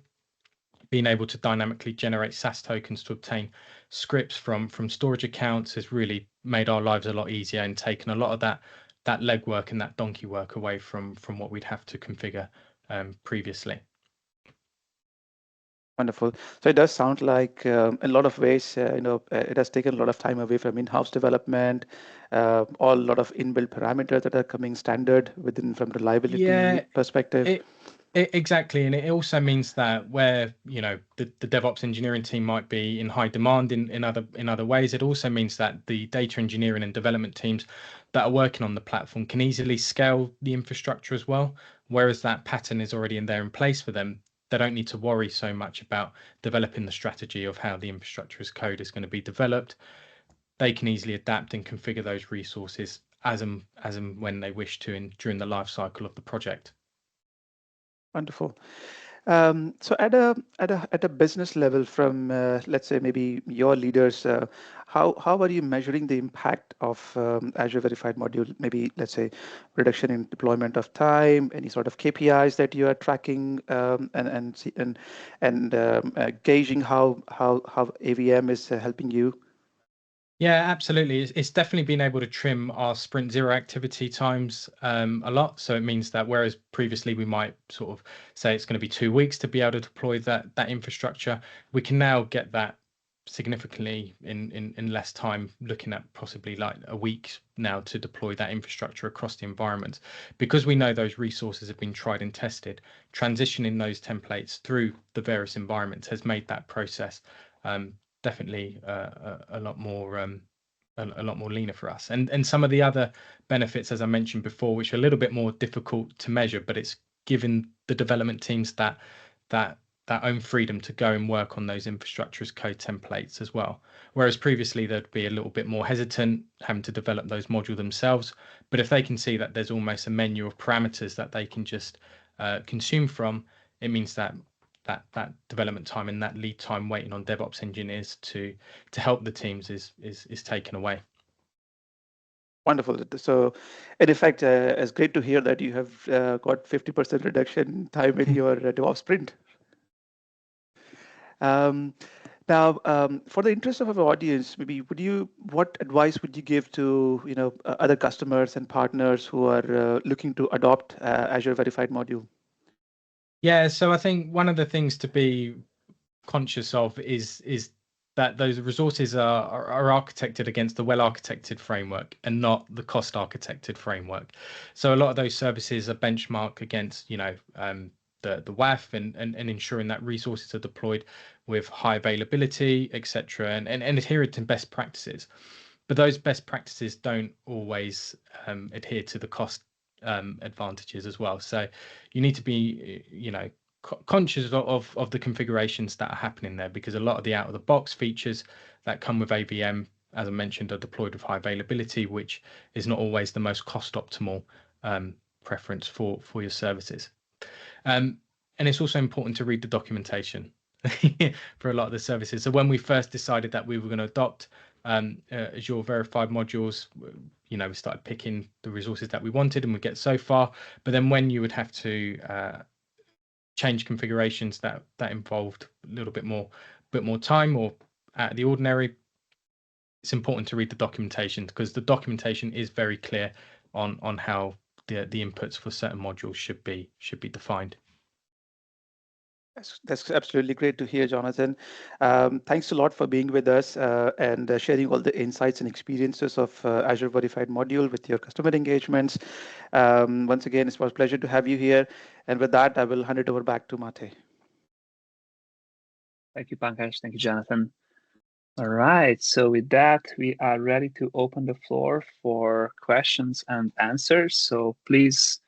Being able to dynamically generate SAS tokens to obtain scripts from storage accounts has really made our lives a lot easier and taken a lot of that legwork and that donkey work away from what we'd have to configure previously. Wonderful. So it does sound like in a lot of ways, it has taken a lot of time away from in-house development, a lot of inbuilt parameters that are coming standard from reliability perspective. Exactly, and it also means that where the DevOps engineering team might be in high demand in other ways, it also means that the data engineering and development teams that are working on the platform can easily scale the infrastructure as well. Whereas that pattern is already in place for them, they don't need to worry so much about developing the strategy of how the infrastructure as code is going to be developed. They can easily adapt and configure those resources as and when they wish to during the life cycle of the project. Wonderful. So at a business level, from let's say maybe your leaders, how are you measuring the impact of Azure Verified Module? Maybe let's say reduction in deployment of time, any sort of KPIs that you are tracking, and gauging how AVM is helping you. Yeah, absolutely. It's definitely been able to trim our sprint zero activity times a lot. So it means that whereas previously we might sort of say it's going to be 2 weeks to be able to deploy that infrastructure, we can now get that significantly in less time, looking at possibly like a week now to deploy that infrastructure across the environment. Because we know those resources have been tried and tested, transitioning those templates through the various environments has made that process definitely a lot more leaner for us. And some of the other benefits, as I mentioned before, which are a little bit more difficult to measure, but it's given the development teams that own freedom to go and work on those infrastructure as code templates as well. Whereas previously they'd be a little bit more hesitant having to develop those modules themselves. But if they can see that there's almost a menu of parameters that they can just consume from, it means that development time and that lead time waiting on DevOps engineers to help the teams is taken away. Wonderful. So, in effect, it's great to hear that you have got 50% reduction in time in your DevOps sprint. Now, for the interest of our audience, maybe what advice would you give to other customers and partners who are looking to adopt Azure Verified Module? Yeah, so I think one of the things to be conscious of is that those resources are architected against the well-architected framework and not the cost-architected framework. So a lot of those services are benchmarked against, the WAF and ensuring that resources are deployed with high availability, etc., and adhering to best practices. But those best practices don't always adhere to the cost advantages as well. So you need to be, conscious of the configurations that are happening there, because a lot of the out of the box features that come with AVM, as I mentioned, are deployed with high availability, which is not always the most cost optimal preference for your services. And it's also important to read the documentation for a lot of the services. So when we first decided that we were going to adopt Azure Verified Modules, we started picking the resources that we wanted and we get so far. But then when you would have to change configurations that involved a little bit more time or out of the ordinary, it's important to read the documentation, because the documentation is very clear on how the inputs for certain modules should be defined. That's absolutely great to hear, Jonathan. Thanks a lot for being with us and sharing all the insights and experiences of Azure Verified Module with your customer engagements. Once again, it was a pleasure to have you here. And with that, I will hand it over back to Mate. Thank you, Pankaj. Thank you, Jonathan. All right, so with that, we are ready to open the floor for questions and answers. So please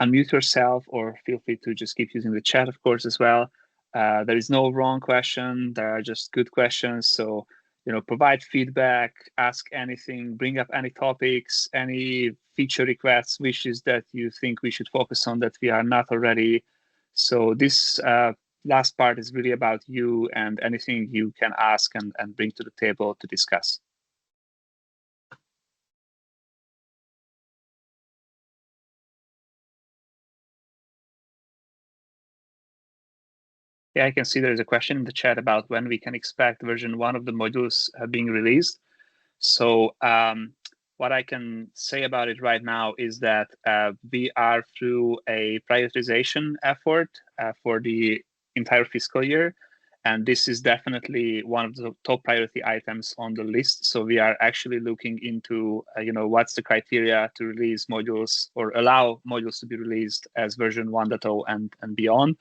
unmute yourself, or feel free to just keep using the chat, of course, as well. There is no wrong question. There are just good questions. So, provide feedback, ask anything, bring up any topics, any feature requests, wishes that you think we should focus on that we are not already. So this last part is really about you and anything you can ask and bring to the table to discuss. Yeah, I can see there is a question in the chat about when we can expect version 1 of the modules being released. So what I can say about it right now is that we are through a prioritization effort for the entire fiscal year. And this is definitely one of the top priority items on the list. So we are actually looking into, what's the criteria to release modules or allow modules to be released as version 1.0 and beyond.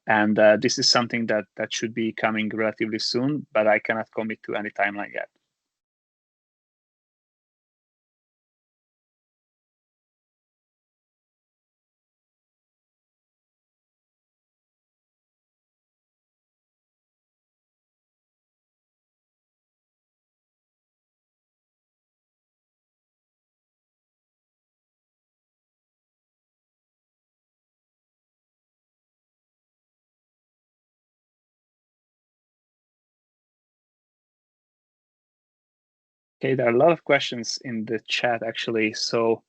And this is something that should be coming relatively soon, but I cannot commit to any timeline yet. Okay, there are a lot of questions in the chat, actually. So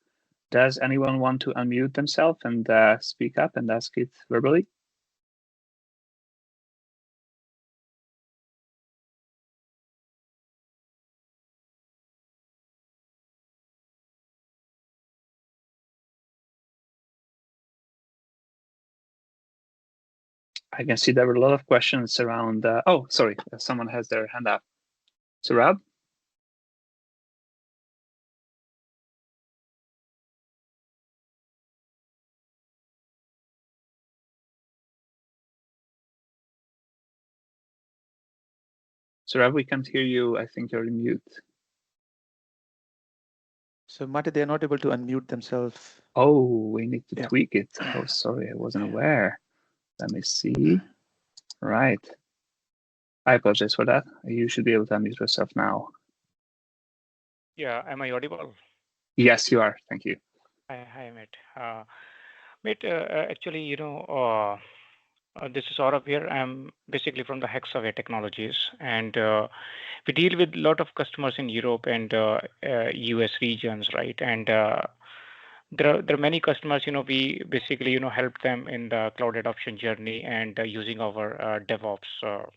does anyone want to unmute themselves and speak up and ask it verbally? I can see there were a lot of questions around. Oh, sorry, someone has their hand up. Surab? Surab, we can't hear you. I think you're in mute. So Mate, they're not able to unmute themselves. Oh, we need to Yeah. tweak it. Oh, sorry, I wasn't aware. Let me see. Right. I apologize for that. You should be able to unmute yourself now. Yeah, am I audible? Yes, you are. Thank you. Hi, mate. Mate, actually, this is Saurabh here. I'm basically from the Hexaware Technologies, and we deal with a lot of customers in Europe and US regions, right? And there are many customers, we basically, help them in the cloud adoption journey and using our DevOps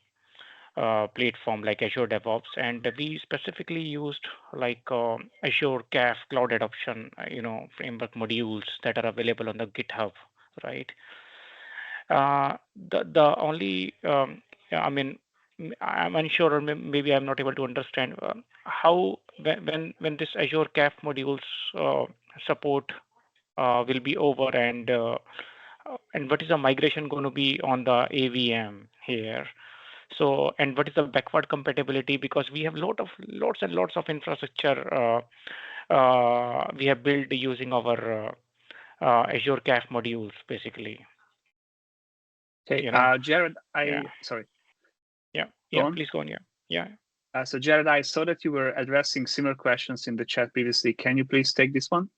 platform like Azure DevOps, and we specifically used like Azure CAF cloud adoption, framework modules that are available on the GitHub, right? The only, yeah, I mean, I'm unsure, or maybe I'm not able to understand how when this Azure CAF modules support will be over, and what is the migration going to be on the AVM here? So, and what is the backward compatibility? Because we have lots and lots of infrastructure we have built using our Azure CAF modules, basically. Okay, Jared, sorry. Yeah, please go on. Yeah. So Jared, I saw that you were addressing similar questions in the chat previously. Can you please take this one?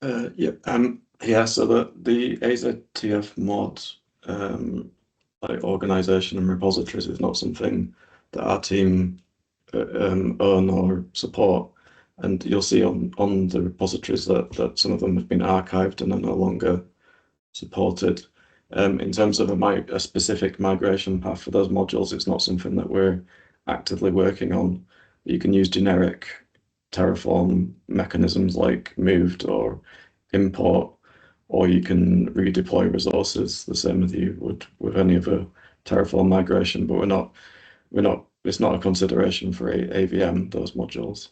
Yeah. So the AZTF mod, like organization and repositories, is not something that our team own or support. And you'll see on the repositories that some of them have been archived and are no longer supported. In terms of a specific migration path for those modules, it's not something that we're actively working on. You can use generic Terraform mechanisms like moved or import, or you can redeploy resources the same as you would with any other Terraform migration, but it's not a consideration for AVM, those modules.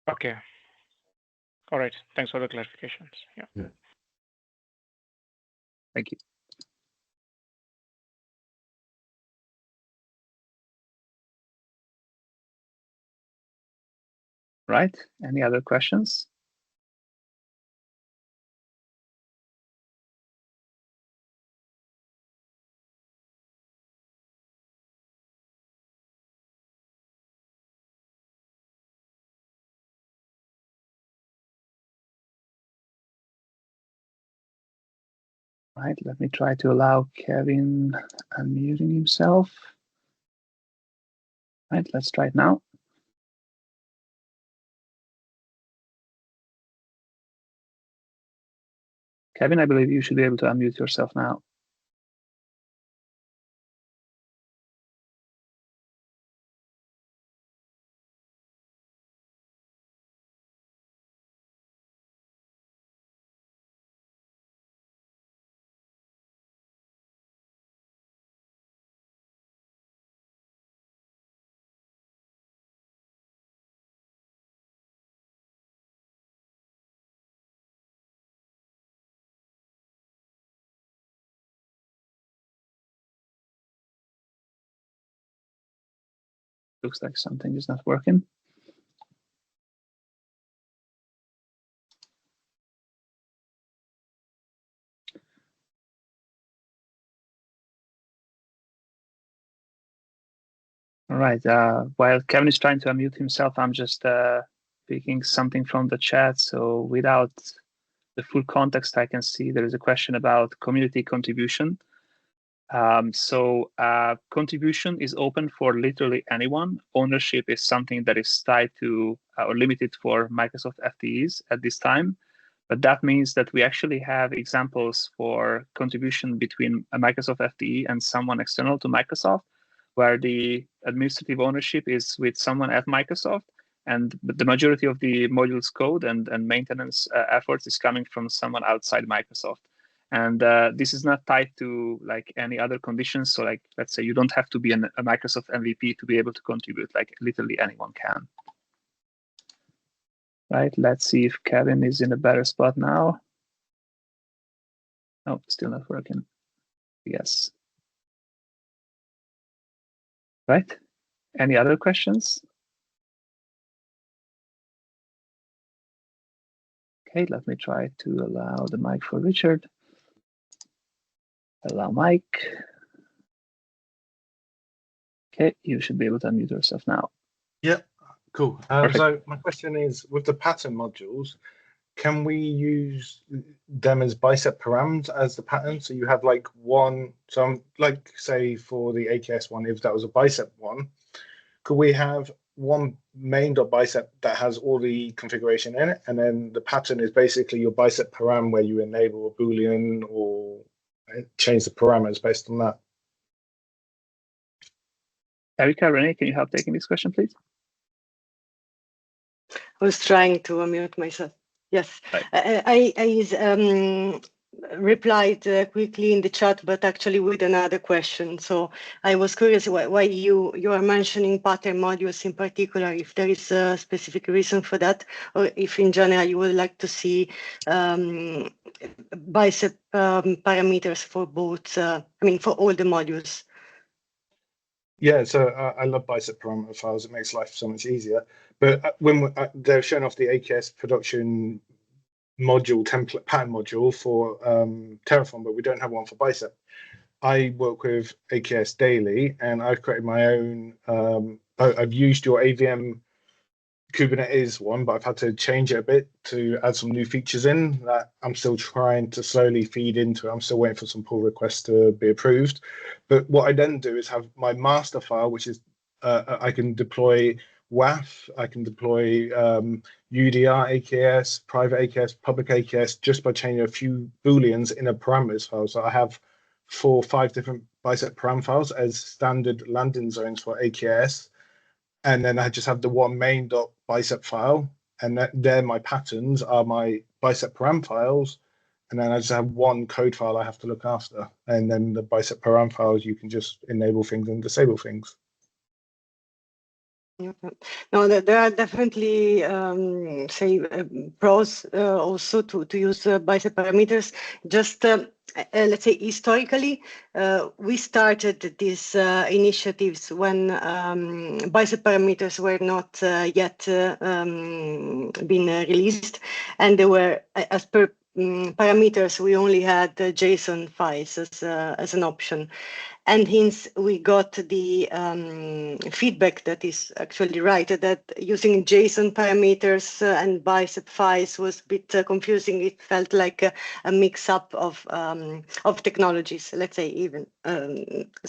Okay. All right. Thanks for the clarifications. Yeah. Thank you. Right. Any other questions? Right, let me try to allow Kevin unmuting himself. Right, let's try it now. Kevin, I believe you should be able to unmute yourself now. Looks like something is not working. All right, while Kevin is trying to unmute himself, I'm just picking something from the chat. So without the full context, I can see there is a question about community contribution. Contribution is open for literally anyone. Ownership is something that is tied to or limited for Microsoft FTEs at this time. But that means that we actually have examples for contribution between a Microsoft FTE and someone external to Microsoft, where the administrative ownership is with someone at Microsoft, and the majority of the modules code and maintenance efforts is coming from someone outside Microsoft. And this is not tied to like any other conditions. So like, let's say you don't have to be a Microsoft MVP to be able to contribute, like literally anyone can. Right, let's see if Kevin is in a better spot now. Oh, still not working. Yes. Right, any other questions? Okay, let me try to allow the mic for Richard. Allow mic. Okay, you should be able to unmute yourself now. Yeah, cool. So my question is, with the pattern modules, can we use them as bicep params as the pattern? So you have like one, so like say for the AKS one, if that was a bicep one, could we have one main.bicep that has all the configuration in it, and then the pattern is basically your bicep param where you enable a Boolean or change the parameters based on that? Erica, Renee, can you help taking this question, please? I was trying to unmute myself. Yes, right. I replied quickly in the chat, but actually with another question. So I was curious why you are mentioning pattern modules in particular, if there is a specific reason for that, or if in general you would like to see bicep parameters for both, for all the modules. Yeah, so I love bicep parameter files. It makes life so much easier. But when they're showing off the AKS production module template pattern module for Terraform, but we don't have one for bicep. I work with AKS daily, and I've created my own. I've used your AVM Kubernetes one, but I've had to change it a bit to add some new features in that I'm still trying to slowly feed into. I'm still waiting for some pull requests to be approved. But what I then do is have my master file, which is I can deploy WAF, I can deploy UDR AKS, private AKS, public AKS, just by changing a few Booleans in a parameters file. So I have 4 or 5 different bicep param files as standard landing zones for AKS. And then I just have the one main.bicep file, and there my patterns are my bicep param files. And then I just have one code file I have to look after. And then the bicep param files, you can just enable things and disable things. No, there are definitely pros also to use bicep parameters. Just let's say historically, we started these initiatives when bicep parameters were not yet been released, and they were as per parameters. We only had JSON files as an option. And hence we got the feedback that is actually right, that using JSON parameters and bicep files was a bit confusing. It felt like a mix-up of technologies, let's say, even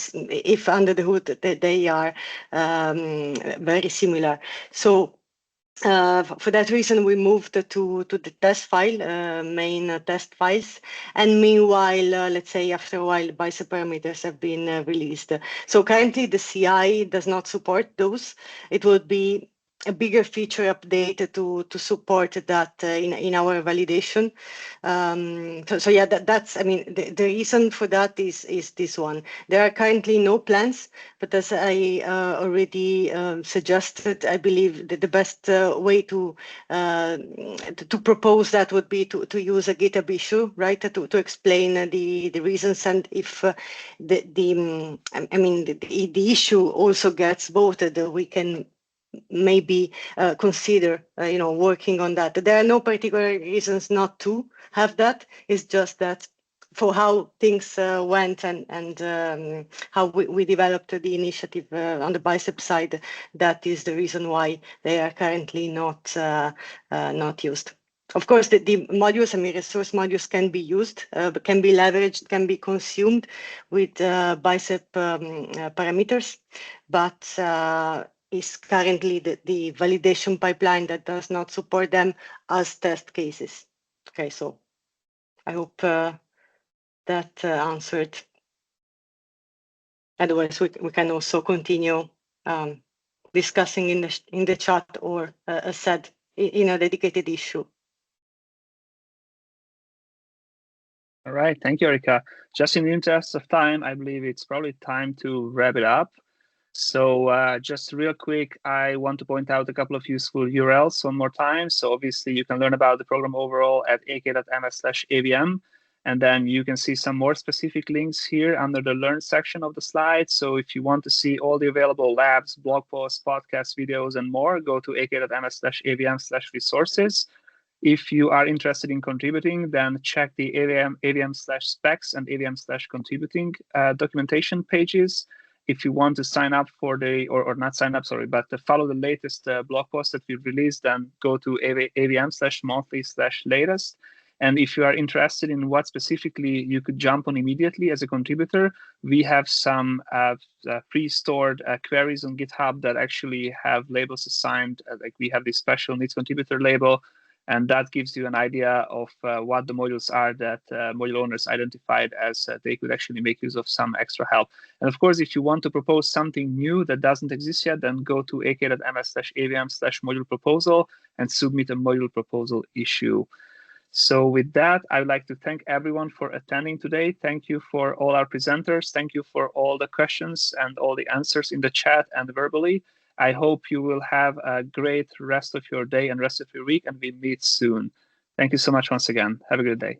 if under the hood they are very similar. So for that reason, we moved to the test file, main test files. And meanwhile, let's say after a while, bicep parameters have been released. So currently the CI does not support those. It would be a bigger feature update to support that in our validation. So yeah, that's, the reason for that is this one. There are currently no plans, but as I already suggested, I believe that the best way to propose that would be to use a GitHub issue, right? To explain the reasons, and if the issue also gets voted, we can maybe consider working on that. There are no particular reasons not to have that. It's just that for how things went and how we developed the initiative on the bicep side, that is the reason why they are currently not used. Of course, the modules, resource modules can be used, can be leveraged, can be consumed with bicep parameters, but is currently the validation pipeline that does not support them as test cases. Okay, so I hope that answered. Otherwise, we can also continue discussing in the chat, or as said, in a dedicated issue. All right, thank you, Erika. Just in the interest of time, I believe it's probably time to wrap it up. So just real quick, I want to point out a couple of useful URLs one more time. So obviously you can learn about the program overall at ak.ms/avm. And then you can see some more specific links here under the Learn section of the slide. So if you want to see all the available labs, blog posts, podcasts, videos, and more, go to ak.ms/avm/resources. If you are interested in contributing, then check the AVM/specs and AVM/contributing documentation pages. If you want to sign up for the, or not sign up, sorry, but to follow the latest blog post that we've released, then go to AVM/monthly/latest. And if you are interested in what specifically you could jump on immediately as a contributor, we have some pre-stored queries on GitHub that actually have labels assigned. Like we have this special needs contributor label, and that gives you an idea of what the modules are that module owners identified as they could actually make use of some extra help. And of course, if you want to propose something new that doesn't exist yet, then go to ak.ms/avm/module proposal and submit a module proposal issue. So with that, I would like to thank everyone for attending today. Thank you for all our presenters. Thank you for all the questions and all the answers in the chat and verbally. I hope you will have a great rest of your day and rest of your week, and we meet soon. Thank you so much once again. Have a good day.